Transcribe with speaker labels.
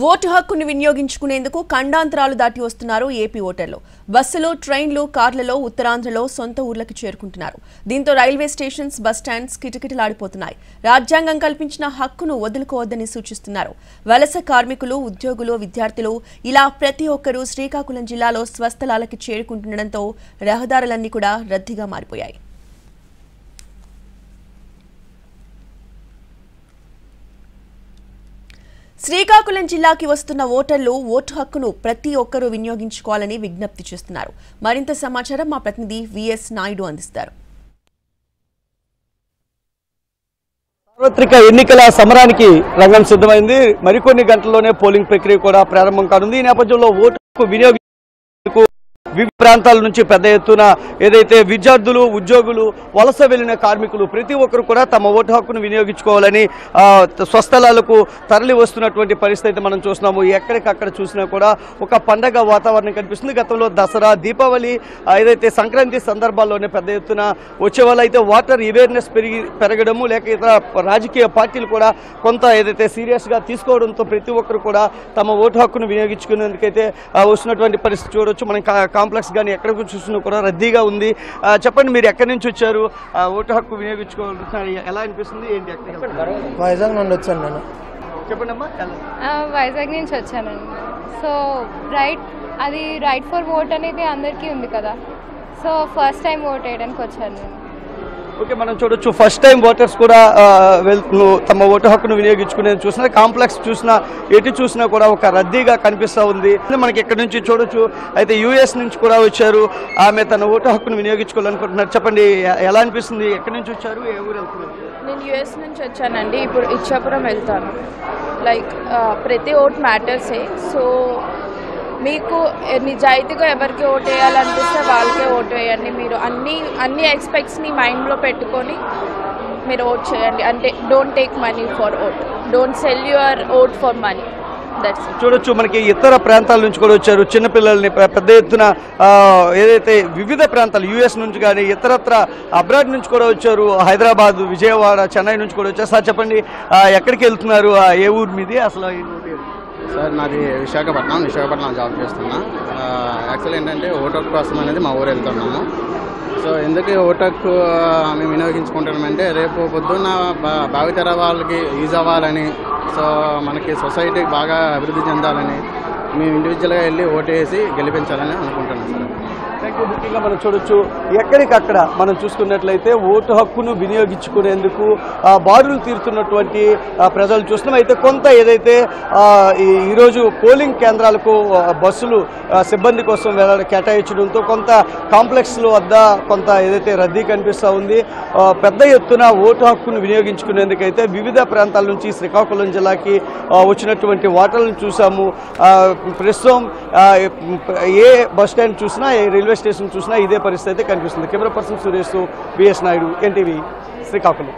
Speaker 1: Vote హక్కును వినియోగించుకునేందుకు ఖండాంతరాలు దాటి వస్తున్నారు ఏపీ ఓటర్లు. బస్సులు, ట్రైన్లు, కార్లలో ఉత్తరాంధ్రలో సొంత ఊర్లకు చేరుకుంటున్నారు. దీంతో రైల్వే స్టేషన్స్, బస్ స్టాండ్స్ కిటకిటలాడిపోతున్నాయి. రాజ్యాంగం కల్పించిన హక్కును వదులుకోవద్దని సూచిస్తున్నారు. వలస కార్మికులు, ఉద్యోగులు, విద్యార్థులు ఇలా ప్రతి ఒక్కరూ శ్రీకాకుళం జిల్లాలో స్వస్థలాలకు చేరుకుంటుండటంతో రహదారులన్నీ కూడా రద్దీగా మారిపోయాయి. శ్రీకాకుళం జిల్లాకి వస్తున్న ఓటర్లు ఓటు హక్కును ప్రతి ఒక్కరూ వినియోగించుకోవాలని విజ్ఞప్తి చేస్తున్నారు. మరింత సమాచారం మా ప్రతినిధి విఎస్ నాయుడు అందిస్తారు.
Speaker 2: సార్వత్రిక ఎన్నికల సమరానికి రంగం సిద్ధమైంది. మరికొన్ని గంటల్లోనే పోలింగ్ ప్రక్రియ కూడా ప్రారంభం కానుంది. ఈ నేపథ్యంలో ఓటు హక్కు వినియోగించుకు వివిధ ప్రాంతాల నుంచి పెద్ద ఎత్తున ఏదైతే విద్యార్థులు, ఉద్యోగులు, వలస వెళ్లిన కార్మికులు ప్రతి ఒక్కరు కూడా తమ ఓటు హక్కును వినియోగించుకోవాలని స్వస్థలాలకు తరలి వస్తున్నటువంటి పరిస్థితి మనం చూస్తున్నాము. ఎక్కడికక్కడ చూసినా కూడా ఒక పండగ వాతావరణం కనిపిస్తుంది. గతంలో దసరా, దీపావళి, ఏదైతే సంక్రాంతి సందర్భాల్లోనే పెద్ద ఎత్తున వచ్చే వాళ్ళు అయితే వాటర్ అవేర్నెస్ పెరగడము, లేక ఇతర రాజకీయ పార్టీలు కూడా కొంత ఏదైతే సీరియస్గా తీసుకోవడంతో ప్రతి ఒక్కరు కూడా తమ ఓటు హక్కును వినియోగించుకునేందుకైతే వస్తున్నటువంటి పరిస్థితి చూడవచ్చు. మనం కాంప్లెక్స్ కానీ ఎక్కడికి చూసినా కూడా రద్దీగా ఉంది. చెప్పండి, మీరు ఎక్కడి నుంచి వచ్చారు? ఓటు హక్కు వినియోగించుకోవాలి ఎలా అనిపిస్తుంది, ఏంటి?
Speaker 3: వైజాగ్ నుండి వచ్చాను నేను.
Speaker 2: చెప్పండి అమ్మా.
Speaker 4: వైజాగ్ నుంచి వచ్చానండి. సో రైట్ ఫర్ ఓట్ అనేది అందరికీ ఉంది కదా. సో ఫస్ట్ టైం ఓట్ వేయడానికి వచ్చాను నేను.
Speaker 2: ఓకే, మనం చూడొచ్చు ఫస్ట్ టైం ఓటర్స్ కూడా తమ ఓటు హక్కును వినియోగించుకునేది చూసినా, కాంప్లెక్స్ చూసినా, ఎటు చూసినా కూడా ఒక రద్దీగా కనిపిస్తూ ఉంది. మనకి ఇక్కడ నుంచి చూడొచ్చు. అయితే యూఎస్ నుంచి కూడా వచ్చారు. ఆమె తన ఓటు హక్కును వినియోగించుకోవాలనుకుంటున్నారు. చెప్పండి, ఎలా అనిపిస్తుంది? ఎక్కడి నుంచి వచ్చారు, ఏ ఊరు వెళ్తున్నారు?
Speaker 5: నేను యూఎస్ నుంచి వచ్చానండి. ఇప్పుడు ఇచ్చాపురం వెళ్తాను. ప్రతి ఓట్ మ్యాటర్సే. సో మీకు నిజాయితీగా ఎవరికి ఓటు వేయాలనిపిస్తే వాళ్ళకే ఓటు వేయండి. మీరు అన్ని ఎక్స్పెక్ట్స్ని మైండ్లో పెట్టుకొని మీరు ఓట్ చేయండి. అంటే don't take money for vote, don't sell your vote for money.
Speaker 2: చూడొచ్చు, మనకి ఇతర ప్రాంతాల నుంచి కూడా వచ్చారు. చిన్నపిల్లల్ని పెద్ద ఎత్తున ఏదైతే వివిధ ప్రాంతాలు యూఎస్ నుంచి కానీ ఇతరత్ర అబ్రాడ్ నుంచి కూడా వచ్చారు. హైదరాబాద్, విజయవాడ, చెన్నై నుంచి కూడా వచ్చారు. సార్ చెప్పండి, ఎక్కడికి వెళ్తున్నారు? ఏ ఊరు మీది అసలు?
Speaker 6: సార్ నాది విశాఖపట్నం జాబ్ చేస్తున్నా. యాక్చువల్లీ ఏంటంటే ఓటు హక్కు కోసం అనేది మా ఊరు వెళ్తున్నాము. సో ఎందుకు ఓటు హక్కు మేము వినియోగించుకుంటున్నామంటే రేపు పొద్దున్న భావితర వాళ్ళకి యూజ్ అవ్వాలని, సో మనకి సొసైటీకి బాగా అభివృద్ధి చెందాలని మేము ఇండివిజువల్గా వెళ్ళి ఓటు వేసి గెలిపించాలని అనుకుంటున్నాం సార్.
Speaker 2: ముఖ్యంగా మనం చూడొచ్చు, ఎక్కడికక్కడ మనం చూసుకున్నట్లయితే ఓటు హక్కును వినియోగించుకునేందుకు బారులు తీరుతున్నటువంటి ప్రజలు చూస్తున్నాం. అయితే కొంత ఏదైతే ఈరోజు పోలింగ్ కేంద్రాలకు బస్సులు సిబ్బంది కోసం కేటాయించడంతో కొంత కాంప్లెక్స్ల వద్ద కొంత ఏదైతే రద్దీ కనిపిస్తూ ఉంది. పెద్ద ఎత్తున ఓటు హక్కును వినియోగించుకునేందుకైతే వివిధ ప్రాంతాల నుంచి శ్రీకాకుళం జిల్లాకి వచ్చినటువంటి ఓటర్లను చూసాము. ప్రస్తుతం ఏ బస్ స్టాండ్ చూసినా, ఏ రైల్వే స్టేషన్ చూసినా ఇదే పరిస్థితి అయితే కనిపిస్తుంది. Camera person Suresh, BS Naidu, NTV, Srikakulam.